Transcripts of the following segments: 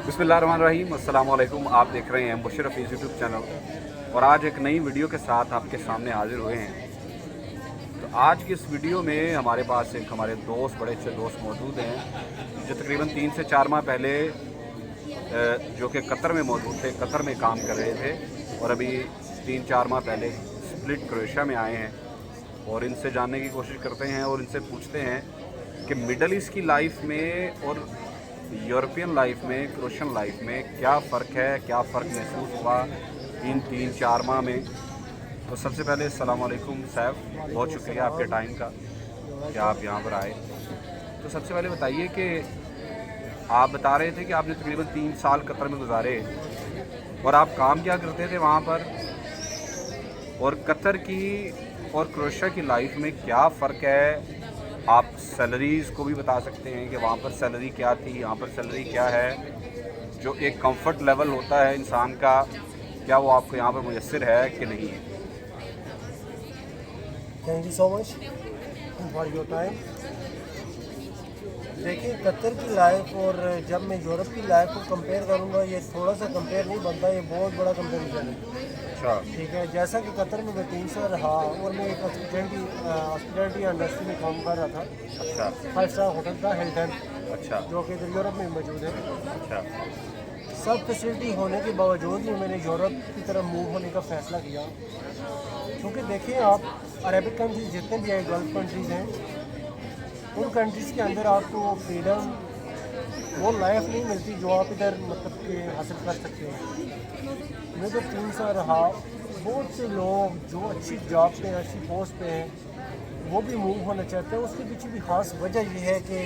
बिस्मिल्लाहिर्रहमानिर्रहीम, अस्सलाम वालेकुम। आप देख रहे हैं मुबशर हफीज़ यूट्यूब चैनल और आज एक नई वीडियो के साथ आपके सामने हाजिर हुए हैं। तो आज की इस वीडियो में हमारे पास एक हमारे दोस्त, बड़े अच्छे दोस्त मौजूद हैं जो तकरीबन 3 से 4 माह पहले जो कि कतर में मौजूद थे, कतर में काम कर रहे थे और अभी 3-4 माह पहले स्प्लिट क्रोएशिया में आए हैं। और इनसे जानने की कोशिश करते हैं और इनसे पूछते हैं कि मिडल ईस्ट की लाइफ में और यूरोपियन लाइफ में, क्रोएशियन लाइफ में क्या फ़र्क है, क्या फ़र्क महसूस हुआ इन 3-4 माह में। तो सबसे पहले अस्सलाम वालेकुम साहब, बहुत शुक्रिया आपके टाइम का कि आप यहाँ पर आए। तो सबसे पहले बताइए कि आप बता रहे थे कि आपने तकरीबन 3 साल कतर में गुजारे और आप काम क्या करते थे वहाँ पर, और कतर की और क्रोएशिया की लाइफ में क्या फ़र्क है। आप सैलरीज़ को भी बता सकते हैं कि वहाँ पर सैलरी क्या थी, यहाँ पर सैलरी क्या है, जो एक कंफर्ट लेवल होता है इंसान का, क्या वो आपको यहाँ पर मुयस्सर है कि नहीं है। Thank you so much for your time. देखिए, कतर की लाइफ और जब मैं यूरोप की लाइफ को कंपेयर करूँगा, ये थोड़ा सा कंपेयर नहीं बनता, ये बहुत बड़ा कंपेरिजन है। अच्छा, ठीक है, जैसा कि कतर में मैं 3 साल रहा और मैं एक हॉस्पिटैलिटी इंडस्ट्री में काम कर रहा था। अच्छा, 5 स्टार होटल था हिल्टन, अच्छा, जो कि इधर यूरोप में मौजूद है। अच्छा, सब फैसिलिटी होने के बावजूद भी मैंने यूरोप की तरफ मूव होने का फ़ैसला किया, क्योंकि देखिए, आप अरबिक कंट्रीज जितने भी हैं, गल्फ कंट्रीज़ हैं, उन कंट्रीज़ के अंदर आपको वो फ्रीडम, वो लाइफ नहीं मिलती जो आप इधर मतलब कि हासिल कर सकते हैं। मैं तो 3 साल रहा, बहुत से लोग जो अच्छी जॉब पे हैं, अच्छी पोस्ट पे हैं, वो भी मूव होना चाहते हैं। उसके पीछे भी ख़ास वजह ये है कि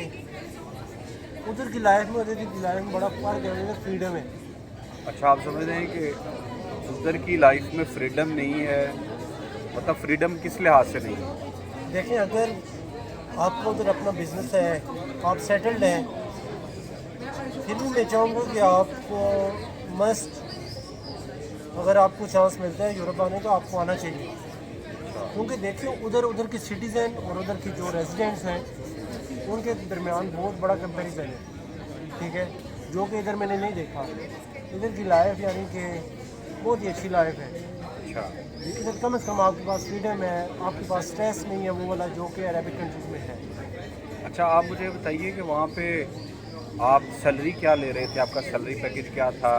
उधर की लाइफ में उधर की लाइफ में बड़ा फ़र्क है, उधर फ्रीडम है। अच्छा, आप समझ रहे हैं कि उधर की लाइफ में फ्रीडम नहीं है, मतलब फ्रीडम किस लिहाज से नहीं है। देखें, अगर आपका उधर अपना बिजनेस है, आप सेटल्ड हैं, फिर भी मैं चाहूँगा कि आपको मस्ट, अगर आपको चांस मिलता है यूरोप आने का, आपको आना चाहिए। क्योंकि देखिए, उधर की सिटीज़न और उधर की जो रेजिडेंट्स हैं, उनके दरमियान बहुत बड़ा कंपैरिजन है। ठीक है, जो कि इधर मैंने नहीं देखा। इधर की लाइफ यानी कि बहुत ही अच्छी लाइफ है। अच्छा, इधर कम से कम आपके पास फ्रीडम है, आपके पास स्ट्रेस नहीं है वो वाला जो कि अरबिक कंट्रीज़ में है। अच्छा, आप मुझे बताइए कि वहाँ पे आप सैलरी क्या ले रहे थे, आपका सैलरी पैकेज क्या था,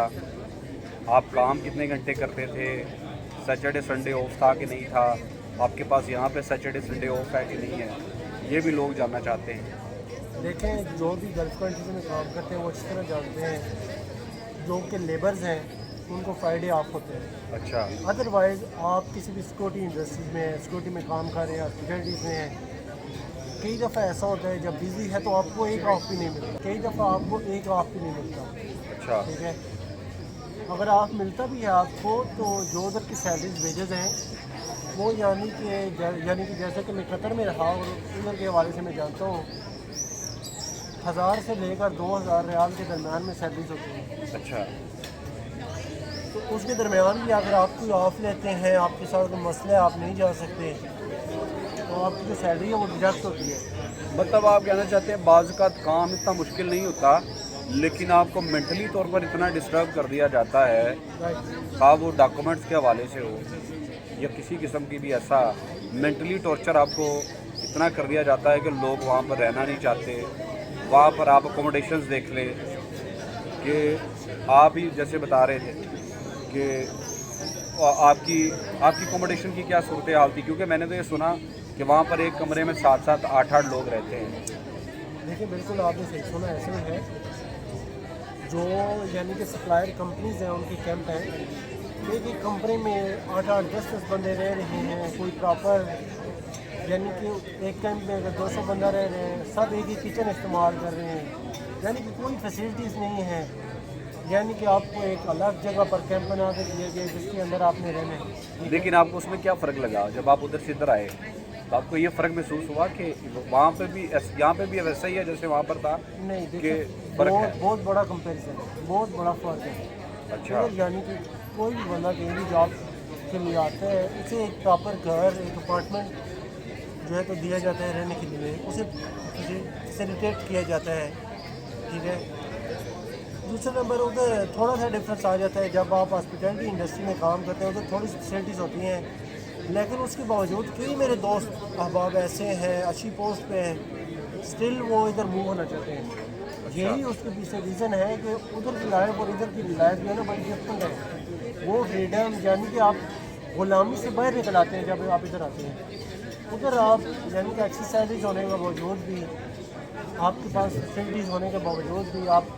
आप काम कितने घंटे करते थे, सैटरडे संडे ऑफ था कि नहीं था, आपके पास यहाँ पे सैटरडे संडे ऑफ है कि नहीं है, ये भी लोग जानना चाहते हैं। देखें, जो भी गल्फ कंट्रीज में काम करते हैं वो अच्छी तरह जानते हैं, जो कि लेबर्स हैं उनको फ्राइडे ऑफ होते हैं। अच्छा, अदरवाइज़ आप किसी भी सिक्योरिटी इंडस्ट्रीज में, सिक्योरिटी में काम कर रहे हैं, हॉस्पिटैलिटीज़ में हैं, कई दफ़ा ऐसा होता है जब बिज़ी है तो आपको एक ऑफ भी नहीं मिलता, कई दफ़ा आपको एक ऑफ भी नहीं मिलता। अच्छा, ठीक है, अगर ऑफ मिलता भी है आपको, तो जो उधर की सैलरीज वेजेस हैं वो यानी कि जैसे कि मैं कतर में रहा और उधर के हवाले से मैं जानता हूँ, 1000 से लेकर 2000 रियाल के दरमियान में सैलरीज होती हैं। अच्छा, तो उसके दरमियान भी अगर आप कोई ऑफ लेते हैं, आपके साथ कोई मसला है, आप नहीं जा सकते, तो आपकी जो सैलरी है वो डिडक्ट होती है। मतलब आप कहना चाहते हैं बाज़ का काम इतना मुश्किल नहीं होता, लेकिन आपको मेंटली तौर पर इतना डिस्टर्ब कर दिया जाता है, राइट। हाँ वो डॉक्यूमेंट्स के हवाले से हो या किसी किस्म की भी ऐसा मेंटली टॉर्चर आपको इतना कर दिया जाता है कि लोग वहाँ पर रहना नहीं चाहते। वहाँ पर आप अकोमोडेशंस देख लें कि आप ही जैसे बता रहे थे कि आपकी अकोमोडेशन की क्या सूरत हाल थी, क्योंकि मैंने तो ये सुना कि वहाँ पर एक कमरे में 7-7, 8-8 लोग रहते हैं। देखिए, बिल्कुल आपने सही सुना, ऐसे ही है। जो यानी कि सप्लायर कंपनीज़ हैं उनके कैंप हैं, एक एक कमरे में 8-8, 10-10 बंदे रह रहे हैं। कोई प्रॉपर यानी कि एक कैंप में अगर 200 बंदा रह रहे हैं, सब एक ही किचन इस्तेमाल कर रहे हैं, यानी कि कोई फैसिलिटीज़ नहीं है। यानी कि आपको एक अलग जगह पर कैंप बना के दिए गए जिसके अंदर आपने रहना है। लेकिन आपको उसमें क्या फ़र्क लगा जब आप उधर से इधर आए, तो आपको ये फ़र्क महसूस हुआ कि वहाँ पे भी यहाँ पे भी वैसा ही है जैसे वहाँ पर था? नहीं, कि देखिए, फ़र्क है? बहुत बड़ा कंपैरिजन है, बहुत बड़ा फ़र्क है। अच्छा, यानी कि कोई भी बंदा कहीं भी जॉब के लिए आता है, उसे एक प्रॉपर घर, एक अपार्टमेंट जो है तो दिया जाता है रहने के लिए, उसे फैसिलिटेट किया जाता है। ठीक है, दूसरा नंबर उधर थोड़ा सा डिफरेंस आ जाता है जब आप हॉस्पिटैलिटी इंडस्ट्री में काम करते हैं, उधर थोड़ी सी फैसिलिटीज़ होती हैं, लेकिन उसके बावजूद कई मेरे दोस्त अहबाब ऐसे हैं अच्छी पोस्ट पे हैं, स्टिल वो इधर मूव होना चाहते हैं। यही उसके पीछे रीज़न है कि उधर की लाइफ और इधर की लाइफ जो है ना बड़ी डिफरेंट है। वो फ्रीडम यानी कि आप गुलामी से बाहर निकल आते हैं जब आप इधर आते हैं। उधर आप यानी कि एक्सरसाइज होने के बावजूद भी, आपके पास फैसिलिटीज़ होने के बावजूद भी आप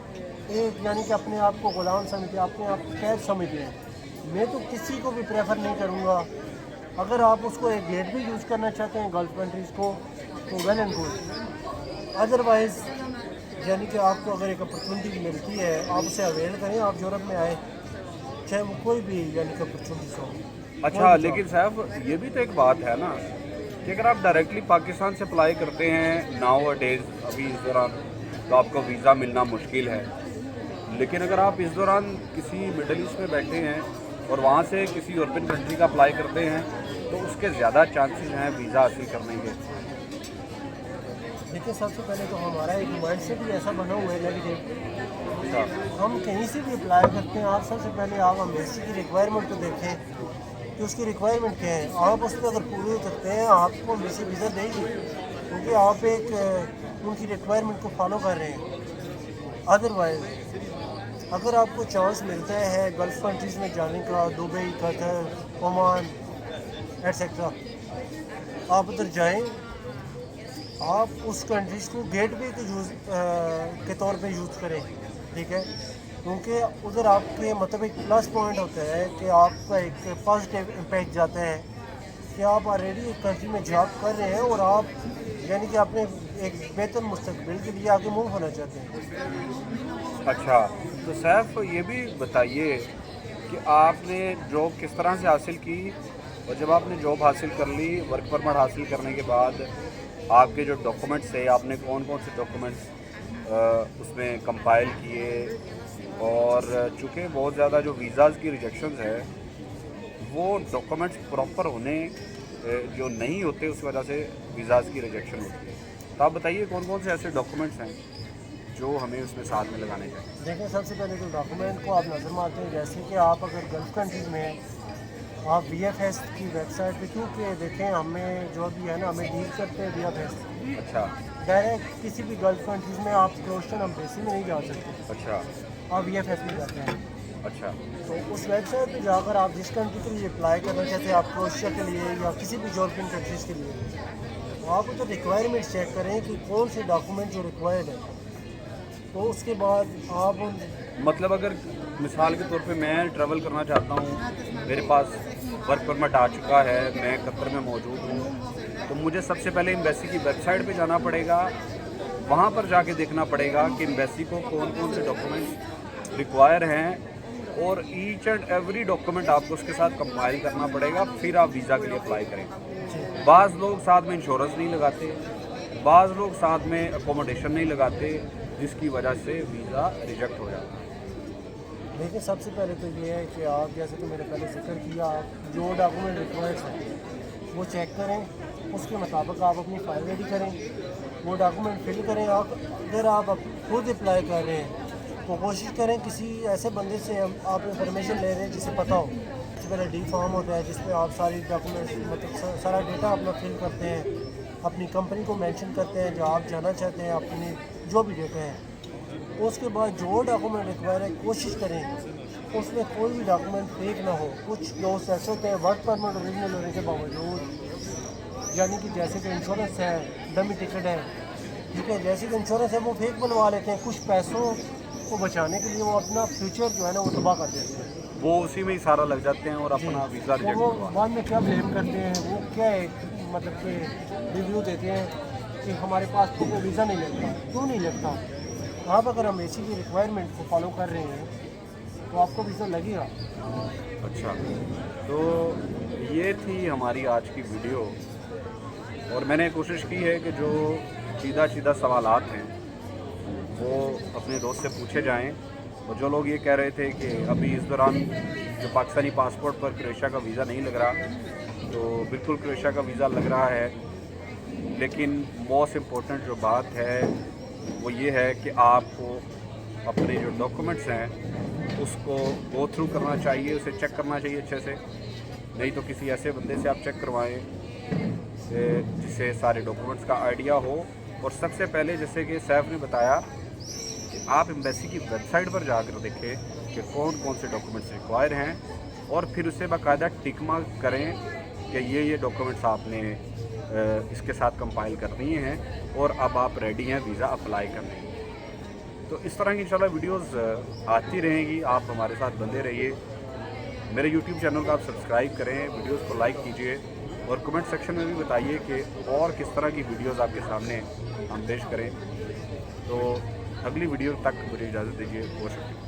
एक यानी कि अपने आप को गुलाम समझते, अपने आप को कैद समझते हैं। मैं तो किसी को भी प्रेफर नहीं करूँगा। अगर आप उसको एक गेट भी यूज़ करना चाहते हैं गल्फ कंट्रीज़ को तो वेल एंड गुड, अदरवाइज़ यानी कि आपको अगर एक अपॉर्चुनिटी मिलती है आप उसे अवेल करें, आप यूरोप में आए, चाहे वो कोई भी यानी कि अपॉर्चुनिटीज़ हो। अच्छा, लेकिन साहब ये भी तो एक बात है ना कि अगर आप डायरेक्टली पाकिस्तान से अप्लाई करते हैं नाउ डेज अभी इस दौरान तो आपको वीज़ा मिलना मुश्किल है, लेकिन अगर आप इस दौरान किसी मिडल ईस्ट में बैठे हैं और वहाँ से किसी यूरोपियन कंट्री का अप्लाई करते हैं तो उसके ज़्यादा चांसेस हैं वीज़ा हासिल करने के। देखिए सबसे पहले तो हमारा एक माइंड सेट ही ऐसा बना हुआ है नेगेटिव। हम कहीं से भी अप्लाई करते हैं, आप सबसे पहले आप एम्बेसी की रिक्वायरमेंट को देखें कि उसकी रिक्वायरमेंट क्या है। आप उस पर अगर पूरे उतरते हैं आपको एम्बेसी वीज़ा देगी, क्योंकि आप एक उनकी रिक्वायरमेंट को फॉलो कर रहे हैं। अदरवाइज़ अगर आपको चांस मिलता है गल्फ़ कंट्रीज़ में जाने का, दुबई, कतर, ओमान एट्सेट्रा, आप उधर जाएं, आप उस कंट्रीज़ को गेटवे के तौर पे यूज़ करें, ठीक है, क्योंकि उधर आपके मतलब एक प्लस पॉइंट होता है कि आपका एक पॉजिटिव इम्पैक्ट जाता है कि आप ऑलरेडी एक कंट्री में जॉब कर रहे हैं और आप यानी कि अपने एक बेहतर मुस्तकबिल के लिए आगे मूव होना चाहते हैं। अच्छा, तो सैफ ये भी बताइए कि आपने जॉब किस तरह से हासिल की, और जब आपने जॉब हासिल कर ली, वर्क परमिट हासिल करने के बाद आपके जो डॉक्यूमेंट्स थे आपने कौन कौन से डॉक्यूमेंट्स उसमें कंपाइल किए, और चूँकि बहुत ज़्यादा जो वीज़ाज़ की रिजेक्शंस है वो डॉक्यूमेंट्स प्रॉपर होने जो नहीं होते उस वजह से वीज़ाज़ की रिजेक्शन होती है। तो आप बताइए कौन कौन से ऐसे डॉक्यूमेंट्स हैं जो हमें उसमें साथ में लगाने चाहिए। देखिए सबसे पहले तो डॉक्यूमेंट को आप नज़र मारते हैं, जैसे कि आप अगर गल्फ़ कंट्रीज़ में हैं, आप VFS की वेबसाइट पे, क्योंकि देखें हमें जो भी है ना हमें डील करते हैं VFS। अच्छा डायरेक्ट किसी भी गल्फ़ कंट्रीज़ में आप क्रोशियन एम्बेसी में नहीं जा सकते, अच्छा आप VFS में जाते हैं। अच्छा तो उस वेबसाइट पे जाकर आप जिस कंट्री के लिए अप्लाई करना चाहते हैं, आप क्रोशिया के लिए या किसी भी यूरोपियन कंट्रीज़ के लिए, तो आप उधर रिक्वायरमेंट चेक करें कि कौन से डॉक्यूमेंट जो रिक्वायर्ड है। तो उसके बाद आप मतलब अगर मिसाल के तौर पे मैं ट्रैवल करना चाहता हूँ, मेरे पास वर्क परमिट आ चुका है, मैं कतर में मौजूद हूँ, तो मुझे सबसे पहले एम्बेसी की वेबसाइट पे जाना पड़ेगा, वहाँ पर जाके देखना पड़ेगा कि एम्बेसी को कौन कौन से डॉक्यूमेंट्स रिक्वायर हैं, और ईच एंड एवरी डॉक्यूमेंट आपको उसके साथ कंपाइल करना पड़ेगा, फिर आप वीज़ा के लिए अप्लाई करें। बाज़ लोग साथ में इंश्योरेंस नहीं लगाते, बाज़ लोग साथ में अकोमोडेशन नहीं लगाते, जिसकी वजह से वीज़ा रिजेक्ट हो जाता है। देखिए सबसे पहले तो ये है कि आप जैसे कि मैंने पहले जिक्र किया, आप जो डॉक्यूमेंट रिक्वायर्ड हैं वो चेक करें, उसके मुताबिक आप अपनी फाइल रेडी करें, वो डॉक्यूमेंट फिल करें। आप अगर आप खुद अप्लाई कर रहे हैं तो कोशिश करें किसी ऐसे बंदे से आप इंफॉर्मेशन ले रहे हैं जिसे पता हो। सबसे पहले डी फॉर्म होता है जिसमें आप सारी डॉक्यूमेंट्स मतलब सारा डेटा अपना फिल करते हैं, अपनी कंपनी को मेंशन करते हैं, जहाँ आप जाना चाहते हैं, अपनी जो भी डेटा है। उसके बाद जो डॉक्यूमेंट रिक्वायर है कोशिश करें उसमें कोई भी डॉक्यूमेंट फेक ना हो। कुछ दोस्त ऐसे होते हैं वर्क परमिट ओरिजिनल होने के बावजूद, यानी कि जैसे कि इंश्योरेंस है, डमी टिकट है, ठीक है, जैसे कि इंश्योरेंस है वो फेक बनवा लेते हैं, कुछ पैसों को बचाने के लिए वो अपना फ्यूचर जो है ना वो तबाह कर देते हैं, वो उसी में ही सारा लग जाते हैं और अपना वीज़ा तो रिजेक्ट वो हुआ। बाद में क्या ब्लेम करते हैं, वो क्या एक मतलब कि रिव्यू देते हैं कि हमारे पास तो कोई वीज़ा नहीं लगता। क्यों नहीं लगता? आप अगर हम एसी की रिक्वायरमेंट को फॉलो कर रहे हैं तो आपको वीज़ा लगेगा। अच्छा, तो ये थी हमारी आज की वीडियो, और मैंने कोशिश की है कि जो सीधा सवालात हैं वो अपने दोस्त से पूछे जाएं। और जो लोग ये कह रहे थे कि अभी इस दौरान जो पाकिस्तानी पासपोर्ट पर क्रोएशिया का वीज़ा नहीं लग रहा, तो बिल्कुल क्रोएशिया का वीज़ा लग रहा है, लेकिन मोस्ट इम्पोर्टेंट जो बात है वो ये है कि आपको अपने जो डॉक्यूमेंट्स हैं उसको गो थ्रू करना चाहिए, उसे चेक करना चाहिए अच्छे से। नहीं तो किसी ऐसे बंदे से आप चेक करवाएं जिसे सारे डॉक्यूमेंट्स का आइडिया हो। और सबसे पहले जैसे कि सैफ ने बताया कि आप एम्बेसी की वेबसाइट पर जाकर देखें कि कौन कौन से डॉक्यूमेंट्स रिक्वायर हैं और फिर उसे बाकायदा टिक मार्क करें कि ये डॉक्यूमेंट्स आपने इसके साथ कंपाइल कर दिए हैं और अब आप रेडी हैं वीज़ा अप्लाई करने। तो इस तरह की इंशाल्लाह वीडियोस आती रहेंगी, आप हमारे साथ बंधे रहिए। मेरे YouTube चैनल को आप सब्सक्राइब करें, वीडियोस को लाइक कीजिए और कमेंट सेक्शन में भी बताइए कि और किस तरह की वीडियोस आपके सामने हम पेश करें। तो अगली वीडियो तक मुझे इजाज़त दीजिए। बहुत शुक्रिया।